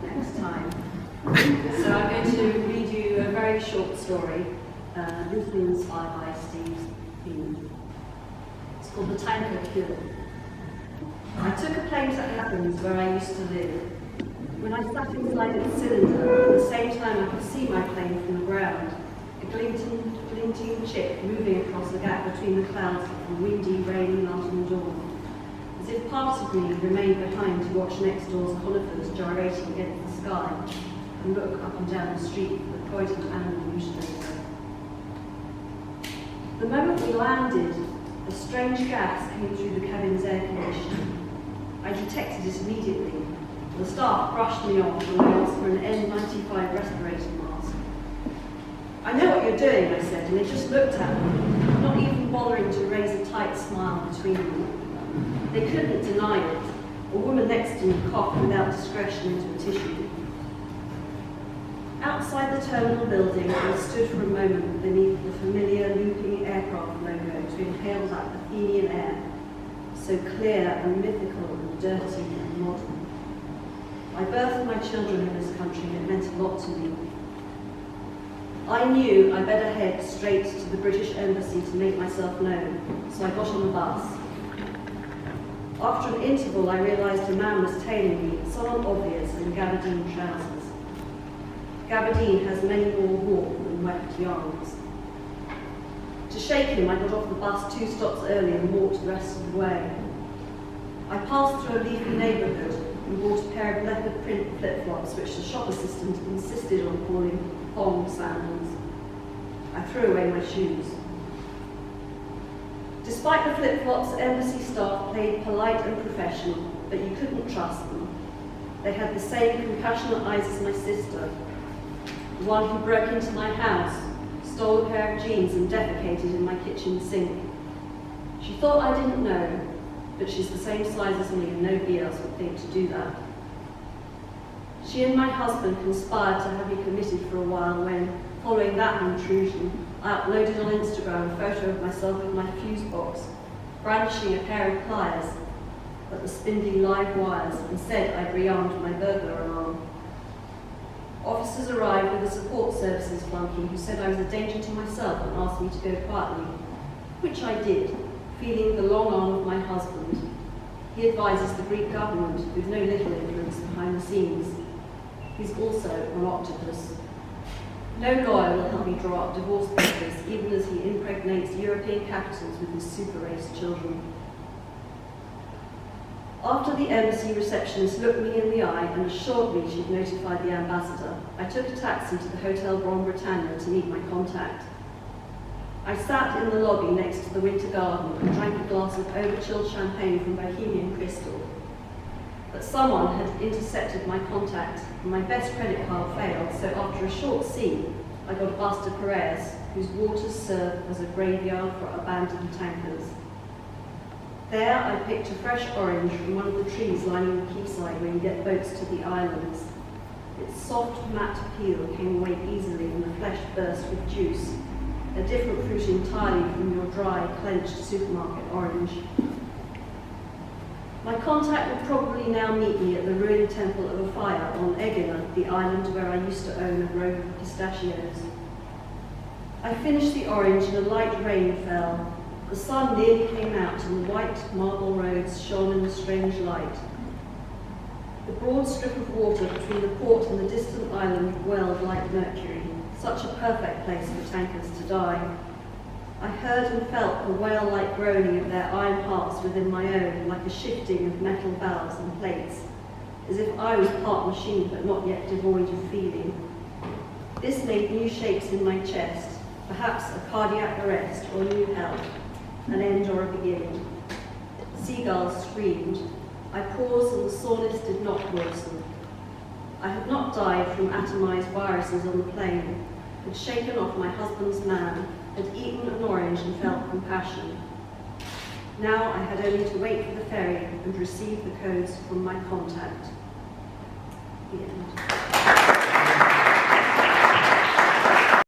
next time. So I'm going to read you a very short story, loosely inspired by Steve's theme. It's called The Tanker Cure. I took a plane to Athens, where I used to live. When I sat inside its cylinder, at the same time I could see my plane from the ground, a glinting chip moving across the gap between the clouds of a windy, rainy London dawn, as if part of me remained behind to watch next door's conifers gyrating against the sky and look up and down the street for the poisoned animal usually. The moment we landed, a strange gas came through the cabin's air conditioning. I detected it immediately. The staff brushed me off and I asked for an N95 respirator mask. I know what you're doing, I said, and they just looked at me, not even bothering to raise a tight smile between them. They couldn't deny it. A woman next to me coughed without discretion into a tissue. Outside the terminal building, I stood for a moment beneath the familiar looping aircraft logo to inhale that Athenian air, so clear and mythical and dirty and modern. I birthed my children in this country and it meant a lot to me. I knew I better head straight to the British Embassy to make myself known, so I got on the bus. After an interval, I realised a man was tailing me, someone obvious in gabardine trousers. Gabardine has many more warp than webbed yarns. To shake him, I got off the bus 2 stops early and walked the rest of the way. I passed through a leafy neighbourhood and bought a pair of leopard print flip-flops which the shop assistant insisted on calling thong sandals. I threw away my shoes. Despite the flip-flops, embassy staff played polite and professional, but you couldn't trust them. They had the same compassionate eyes as my sister, the one who broke into my house, stole a pair of jeans and defecated in my kitchen sink. She thought I didn't know, but she's the same size as me and nobody else would think to do that. She and my husband conspired to have me committed for a while when, following that intrusion, I uploaded on Instagram a photo of myself with my fuse box, brandishing a pair of pliers at the spindly live wires, and said I'd rearmed my burglar alarm. Officers arrived with a support services flunky who said I was a danger to myself and asked me to go quietly, which I did, feeling the long arm of my husband. He advises the Greek government, with no little influence behind the scenes. He's also an octopus. No lawyer will help me draw up divorce papers, even as he impregnates European capitals with his super race children. After the embassy receptionist looked me in the eye and assured me she'd notified the ambassador, I took a taxi to the Hotel Grand Britannia to meet my contact. I sat in the lobby next to the Winter Garden and drank a glass of over-chilled champagne from Bohemian Crystal. But someone had intercepted my contact and my best credit card failed, so after a short scene, I got a bus to Piraeus, whose waters serve as a graveyard for abandoned tankers. There I picked a fresh orange from one of the trees lining the quayside where you get boats to the islands. Its soft, matte peel came away easily and the flesh burst with juice, a different fruit entirely from your dry, clenched supermarket orange. My contact would probably now meet me at the ruined temple of a fire on Egina, the island where I used to own a grove of pistachios. I finished the orange and a light rain fell. The sun nearly came out and the white marble roads shone in a strange light. The broad strip of water between the port and the distant island welled like mercury, such a perfect place for tankers to die. I heard and felt the whale-like groaning of their iron hearts within my own, like a shifting of metal valves and plates, as if I was part machine but not yet devoid of feeling. This made new shapes in my chest, perhaps a cardiac arrest or new health, an end or a beginning. Seagulls screamed. I paused and the soreness did not worsen. I had not died from atomized viruses on the plane, had shaken off my husband's man, had eaten an orange and felt compassion. Now I had only to wait for the ferry and receive the codes from my contact. The end.